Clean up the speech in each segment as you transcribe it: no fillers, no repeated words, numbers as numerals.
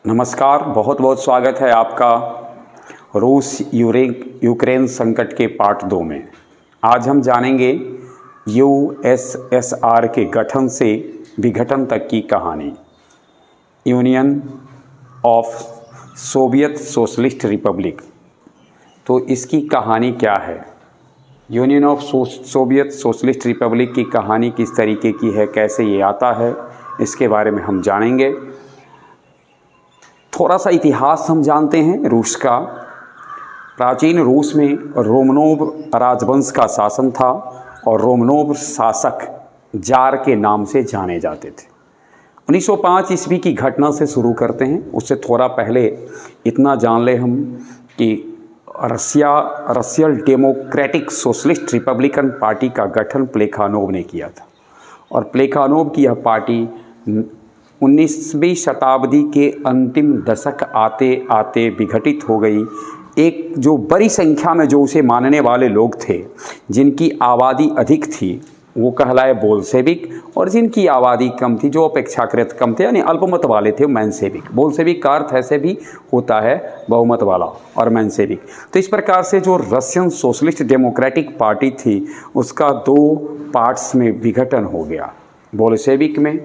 नमस्कार, बहुत बहुत स्वागत है आपका रूस यूक्रेन संकट के पार्ट 2 में। आज हम जानेंगे यूएसएसआर के गठन से विघटन तक की कहानी। Union of Soviet socialist Republic, तो इसकी कहानी क्या है? Union of Soviet socialist Republic की कहानी किस तरीके की है, कैसे ये आता है, इसके बारे में हम जानेंगे। थोड़ा सा इतिहास हम जानते हैं रूस का। प्राचीन रूस में रोमनोव राजवंश का शासन था और रोमनोव शासक जार के नाम से जाने जाते थे। 1905 ईस्वी की घटना से शुरू करते हैं। उससे थोड़ा पहले इतना जान ले हम कि Russian democratic socialist Republican party का गठन प्लेखानोव ने किया था और प्लेखानोव की यह पार्टी 19वीं शताब्दी के अंतिम दशक आते आते विघटित हो गई। एक जो बड़ी संख्या में जो उसे मानने वाले लोग थे, जिनकी आबादी अधिक थी, वो कहलाए बोल्शेविक, और जिनकी आबादी कम थी, जो अपेक्षाकृत कम थे, यानी अल्पमत वाले थे, मेंशेविक। बोल्शेविक का अर्थ ऐसे भी होता है बहुमत वाला, और मेंशेविक। तो इस प्रकार से जो रशियन सोशलिस्ट डेमोक्रेटिक पार्टी थी, उसका 2 पार्ट्स में विघटन हो गया, बोल्शेविक में,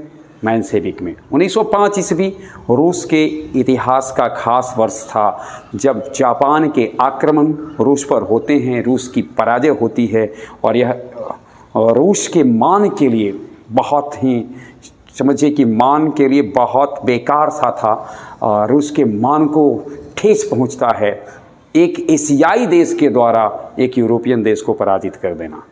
मेंशेविक में। 1905 ईस्वी रूस के इतिहास का खास वर्ष था, जब जापान के आक्रमण रूस पर होते हैं, रूस की पराजय होती है, और यह रूस के मान के लिए बहुत ही, समझिए कि मान के लिए बहुत बेकार सा था। रूस के मान को ठेस पहुंचता है एक एशियाई देश के द्वारा एक यूरोपियन देश को पराजित कर देना।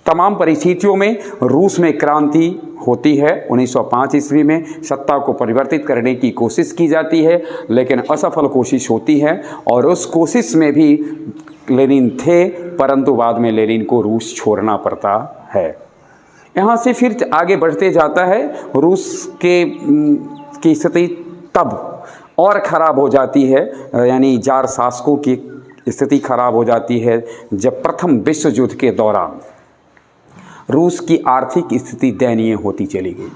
तमाम परिस्थितियों में रूस में क्रांति होती है। 1905 ईस्वी में सत्ता को परिवर्तित करने की कोशिश की जाती है, लेकिन असफल कोशिश होती है, और उस कोशिश में भी लेनिन थे, परंतु बाद में लेनिन को रूस छोड़ना पड़ता है। यहाँ से फिर आगे बढ़ते जाता है। रूस की स्थिति तब और ख़राब हो जाती है, यानी जार शासकों की स्थिति खराब हो जाती है, जब प्रथम विश्व युद्ध के दौरान रूस की आर्थिक स्थिति दयनीय होती चली गई।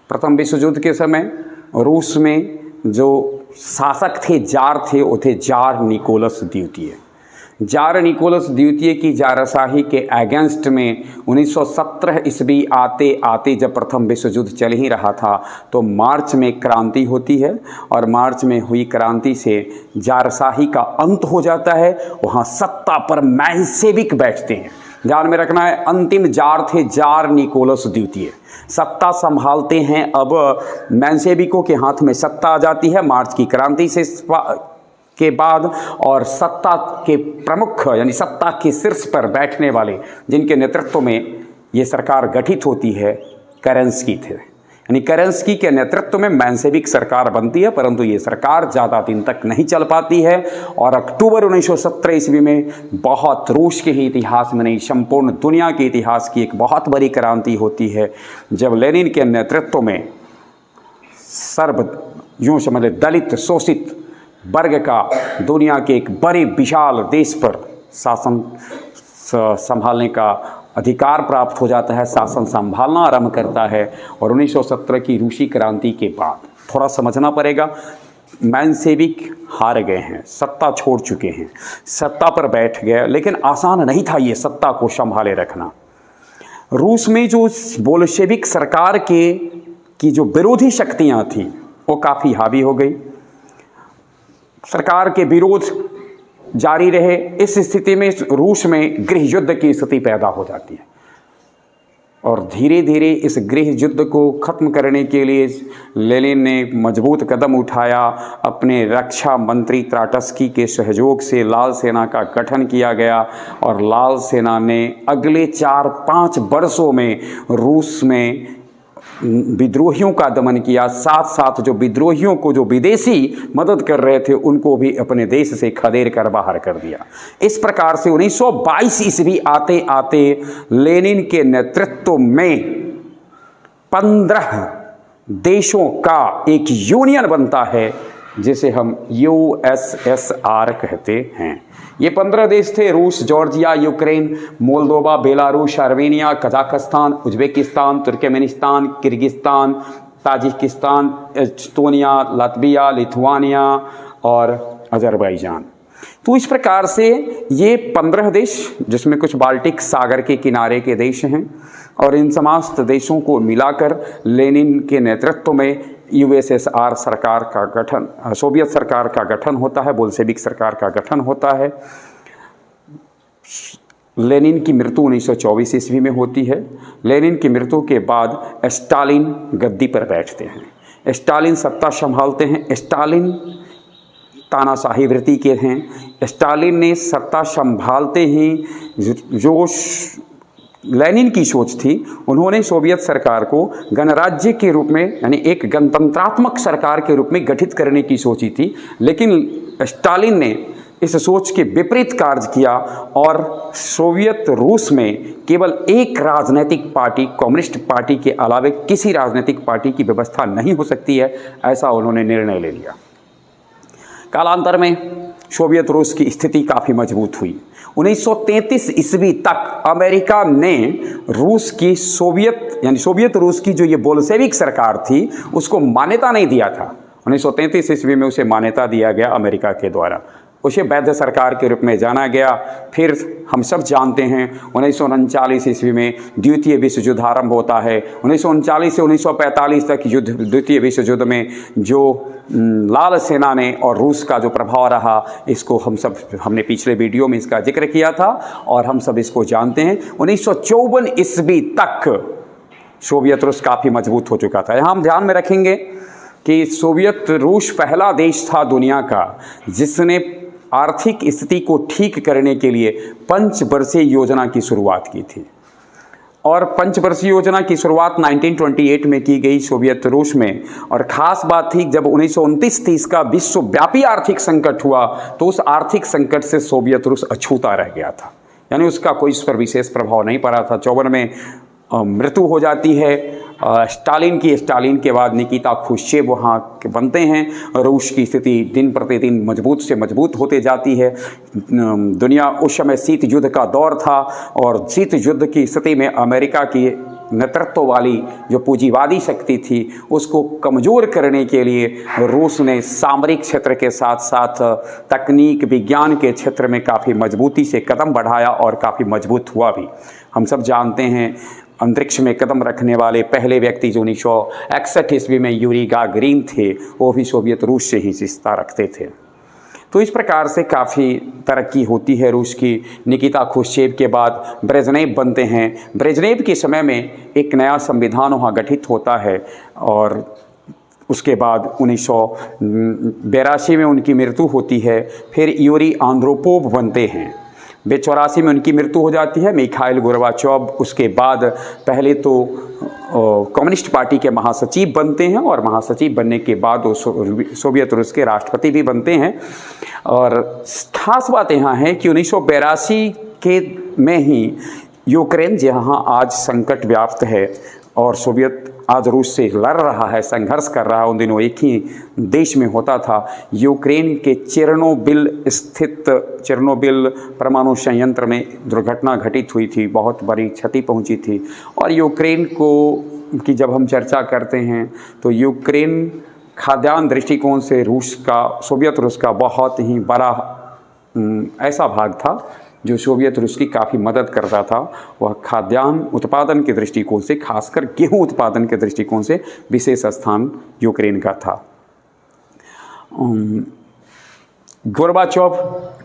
प्रथम विश्व युद्ध के समय रूस में जो शासक थे, जार थे, वो थे जार निकोलस द्वितीय। जार निकोलस द्वितीय की जारशाही के अगेंस्ट में 1917 ईस्वी आते आते, जब प्रथम विश्व युद्ध चल ही रहा था, तो मार्च में क्रांति होती है, और मार्च में हुई क्रांति से जारशाही का अंत हो जाता है। वहाँ सत्ता पर मेंशेविक बैठते हैं। ध्यान में रखना है, अंतिम जार थे जार निकोलस द्वितीय, सत्ता संभालते हैं। अब मेंशेविकों के हाथ में सत्ता आ जाती है मार्च की क्रांति से के बाद, और सत्ता के प्रमुख, यानी सत्ता के शीर्ष पर बैठने वाले, जिनके नेतृत्व में ये सरकार गठित होती है, केरेंस्की थे। यानी केरेंस्की के नेतृत्व में मेंशेविक सरकार बनती है, परंतु ये सरकार ज़्यादा दिन तक नहीं चल पाती है, और अक्टूबर 1917 ईस्वी में बहुत रूस के ही इतिहास में नहीं, संपूर्ण दुनिया के इतिहास की एक बहुत बड़ी क्रांति होती है, जब लेनिन के नेतृत्व में यूँ समझ लें दलित शोषित वर्ग का दुनिया के एक बड़े विशाल देश पर शासन संभालने का अधिकार प्राप्त हो जाता है, शासन संभालना आरंभ करता है। और 1917 की रूसी क्रांति के बाद थोड़ा समझना पड़ेगा, मेंशेविक हार गए हैं, सत्ता छोड़ चुके हैं, सत्ता पर बैठ गए, लेकिन आसान नहीं था ये सत्ता को संभाले रखना। रूस में जो बोल्शेविक सरकार की जो विरोधी शक्तियाँ थीं, वो काफ़ी हावी हो गई। सरकार के विरोध जारी रहे। इस स्थिति में रूस में गृह युद्ध की स्थिति पैदा हो जाती है, और धीरे धीरे इस गृह युद्ध को ख़त्म करने के लिए लेनिन ने मजबूत कदम उठाया। अपने रक्षा मंत्री त्राटस्की के सहयोग से लाल सेना का गठन किया गया, और लाल सेना ने अगले 4-5 वर्षों में रूस में विद्रोहियों का दमन किया। साथ साथ जो विद्रोहियों को जो विदेशी मदद कर रहे थे, उनको भी अपने देश से खदेड़ कर बाहर कर दिया। इस प्रकार से 1922 ईस्वी आते आते लेनिन के नेतृत्व में 15 देशों का एक यूनियन बनता है, जिसे हम यूएसएसआर कहते हैं। ये 15 देश थे: रूस, Georgia, Ukraine, Moldova, Belarus, Armenia, Kazakhstan, Uzbekistan, Turkmenistan, Kyrgyzstan, Tajikistan, Estonia, Latvia, Lithuania और अजरबैजान। तो इस प्रकार से ये 15 देश, जिसमें कुछ बाल्टिक सागर के किनारे के देश हैं, और इन समस्त देशों को मिलाकर लेनिन के नेतृत्व में यूएसएसआर सरकार का गठन, सोवियत सरकार का गठन होता है, बोल्शेविक सरकार का गठन होता है। लेनिन की मृत्यु 1924 ईस्वी में होती है। लेनिन की मृत्यु के बाद स्टालिन गद्दी पर बैठते हैं, स्टालिन सत्ता संभालते हैं। स्टालिन तानाशाही वृत्ति के हैं। स्टालिन ने सत्ता संभालते ही जो लेनिन की सोच थी, उन्होंने सोवियत सरकार को गणराज्य के रूप में, यानी एक गणतंत्रात्मक सरकार के रूप में गठित करने की सोची थी। लेकिन स्टालिन ने इस सोच के विपरीत कार्य किया और सोवियत रूस में केवल एक राजनीतिक पार्टी, कम्युनिस्ट पार्टी के अलावा किसी राजनीतिक पार्टी की व्यवस्था नहीं हो सकती है, ऐसा उन्होंने निर्णय ले लिया। कालांतर में सोवियत रूस की स्थिति काफ़ी मजबूत हुई। 1933 ईस्वी तक अमेरिका ने रूस की सोवियत रूस की जो ये बोल्शेविक सरकार थी, उसको मान्यता नहीं दिया था। 1933 ईस्वी में उसे मान्यता दिया गया अमेरिका के द्वारा, उसे वैध सरकार के रूप में जाना गया। फिर हम सब जानते हैं 1939 ईस्वी में द्वितीय विश्व युद्ध आरंभ होता है। 1939 से 1945 तक द्वितीय विश्व युद्ध में जो लाल सेना ने और रूस का जो प्रभाव रहा, इसको हमने पिछले वीडियो में इसका जिक्र किया था और हम सब इसको जानते हैं। 1954 ईस्वी तक सोवियत रूस काफ़ी मजबूत हो चुका था। यहाँ हम ध्यान में रखेंगे कि सोवियत रूस पहला देश था दुनिया का जिसने आर्थिक स्थिति को ठीक करने के लिए पंचवर्षीय योजना की शुरुआत की थी। और पंचवर्षीय योजना की शुरुआत 1928 में की गई सोवियत रूस में। और ख़ास बात थी, जब 1929-30 का विश्वव्यापी आर्थिक संकट हुआ तो उस आर्थिक संकट से सोवियत रूस अछूता रह गया था, यानी उसका कोई इस पर विशेष प्रभाव नहीं पड़ा था। 54 में मृत्यु हो जाती है स्टालिन की। स्टालिन के बाद निकिता खुश्चेव वहाँ के बनते हैं। रूस की स्थिति दिन प्रतिदिन मजबूत से मजबूत होते जाती है। दुनिया उस समय शीत युद्ध का दौर था और शीत युद्ध की स्थिति में अमेरिका की नेतृत्व वाली जो पूंजीवादी शक्ति थी, उसको कमज़ोर करने के लिए रूस ने सामरिक क्षेत्र के साथ साथ तकनीक विज्ञान के क्षेत्र में काफ़ी मजबूती से कदम बढ़ाया और काफ़ी मजबूत हुआ भी। हम सब जानते हैं अंतरिक्ष में कदम रखने वाले पहले व्यक्ति जो 1961 ईस्वी में यूरी गागरिन थे, वो भी सोवियत रूस से ही रिश्ता रखते थे। तो इस प्रकार से काफ़ी तरक्की होती है रूस की। निकिता खुश्चेव के बाद ब्रेजनेव बनते हैं। ब्रेजनेव के समय में एक नया संविधान वहाँ गठित होता है और उसके बाद 1982 में उनकी मृत्यु होती है। फिर यूरी आंद्रोपोव बनते हैं। 1984 में उनकी मृत्यु हो जाती है। मिखाइल गोर्बाचोव उसके बाद पहले तो कम्युनिस्ट पार्टी के महासचिव बनते हैं और महासचिव बनने के बाद वो सोवियत रूस के राष्ट्रपति भी बनते हैं। और ख़ास बात यहाँ है कि 1982 के में ही यूक्रेन जहाँ आज संकट व्याप्त है और सोवियत आज रूस से लड़ रहा है, संघर्ष कर रहा है, उन दिनों एक ही देश में होता था। यूक्रेन के चेरनोबिल परमाणु संयंत्र में दुर्घटना घटित हुई थी, बहुत बड़ी क्षति पहुंची थी। और यूक्रेन की जब हम चर्चा करते हैं तो यूक्रेन खाद्यान्न दृष्टिकोण से सोवियत रूस का बहुत ही बड़ा ऐसा भाग था जो सोवियत रूस की काफ़ी मदद करता था। वह खाद्यान्न उत्पादन के दृष्टिकोण से, खासकर गेहूं उत्पादन के दृष्टिकोण से विशेष स्थान यूक्रेन का था। गोर्बाचोव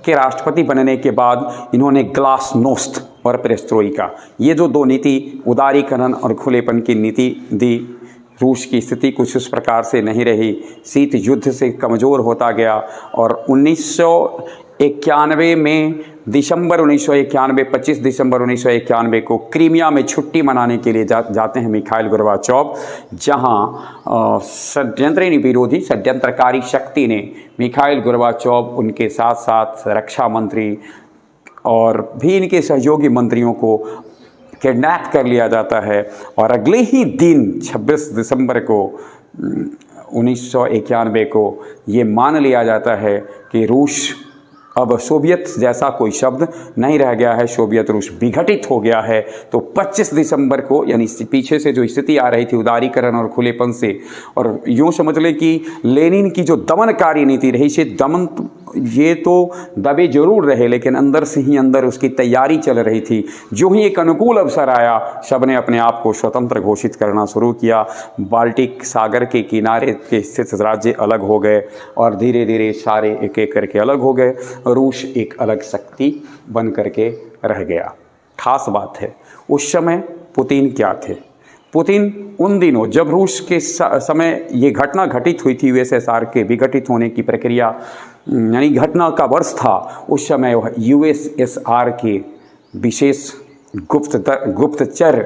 के राष्ट्रपति बनने के बाद इन्होंने ग्लासनोस्त और पेरेस्ट्रोइका, ये जो दो नीति, उदारीकरण और खुलेपन की नीति दी। रूस की स्थिति कुछ उस प्रकार से नहीं रही, शीत युद्ध से कमज़ोर होता गया और 1991 में 25 दिसंबर 1991 को क्रीमिया में छुट्टी मनाने के लिए जाते हैं मिखाइल गोर्बाचोव, जहां षड्यंत्रकारी शक्ति ने मिखाइल गोर्बाचोव, उनके साथ साथ रक्षा मंत्री और भी इनके सहयोगी मंत्रियों को किडनैप कर लिया जाता है। और अगले ही दिन 26 दिसंबर को 1991 को ये मान लिया जाता है कि रूस अब सोवियत जैसा कोई शब्द नहीं रह गया है, सोवियत रूस विघटित हो गया है। तो 25 दिसंबर को, यानी पीछे से जो स्थिति आ रही थी उदारीकरण और खुलेपन से, और यूँ समझ लें कि लेनिन की जो दमनकारी नीति रही से दमन, ये तो दबे जरूर रहे लेकिन अंदर से ही अंदर उसकी तैयारी चल रही थी। जो ही एक अनुकूल अवसर आया, सबने अपने आप को स्वतंत्र घोषित करना शुरू किया। बाल्टिक सागर के किनारे के स्थित राज्य अलग हो गए और धीरे धीरे सारे एक एक करके अलग हो गए। रूस एक अलग शक्ति बन करके रह गया। खास बात है, उस समय पुतिन क्या थे? पुतिन उन दिनों जब रूस के समय ये घटना घटित हुई थी, यूएसएसआर के विघटित होने की प्रक्रिया यानी घटना का वर्ष था, उस समय वह यूएसएसआर के विशेष गुप्तचर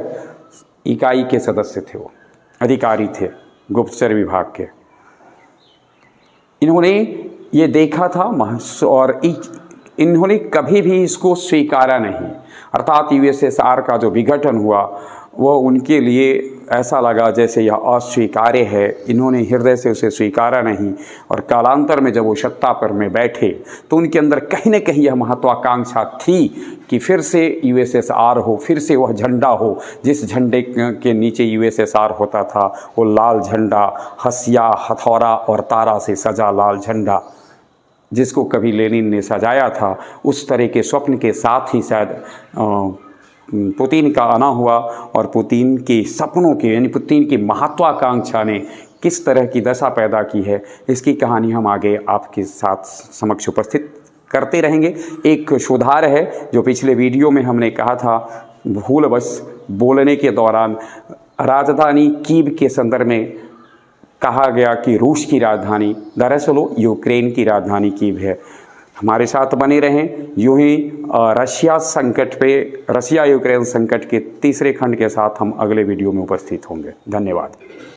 इकाई के सदस्य थे, वो अधिकारी थे गुप्तचर विभाग के। इन्होंने ये देखा था और इन्होंने कभी भी इसको स्वीकारा नहीं। अर्थात यूएसएसआर का जो विघटन हुआ वो उनके लिए ऐसा लगा जैसे यह अस्वीकार्य है। इन्होंने हृदय से उसे स्वीकारा नहीं और कालांतर में जब वो सत्ता पर में बैठे तो उनके अंदर कहीं न कहीं यह महत्वाकांक्षा थी कि फिर से यूएसएसआर हो, फिर से वह झंडा हो जिस झंडे के नीचे यूएसएसआर होता था, वो लाल झंडा, हसिया, हथौड़ा और तारा से सजा लाल झंडा, जिसको कभी लेनिन ने सजाया था। उस तरह के स्वप्न के साथ ही शायद पुतिन का आना हुआ और पुतिन के सपनों के यानी पुतिन की महत्वाकांक्षा ने किस तरह की दशा पैदा की है, इसकी कहानी हम आगे आपके साथ समक्ष उपस्थित करते रहेंगे। एक सुधार है जो पिछले वीडियो में हमने कहा था, भूलवश बोलने के दौरान राजधानी कीव के संदर्भ में कहा गया कि रूस की राजधानी, दरअसल यूक्रेन की राजधानी कीव है। हमारे साथ बने रहें। यूं ही रशिया यूक्रेन संकट के तीसरे खंड के साथ हम अगले वीडियो में उपस्थित होंगे। धन्यवाद।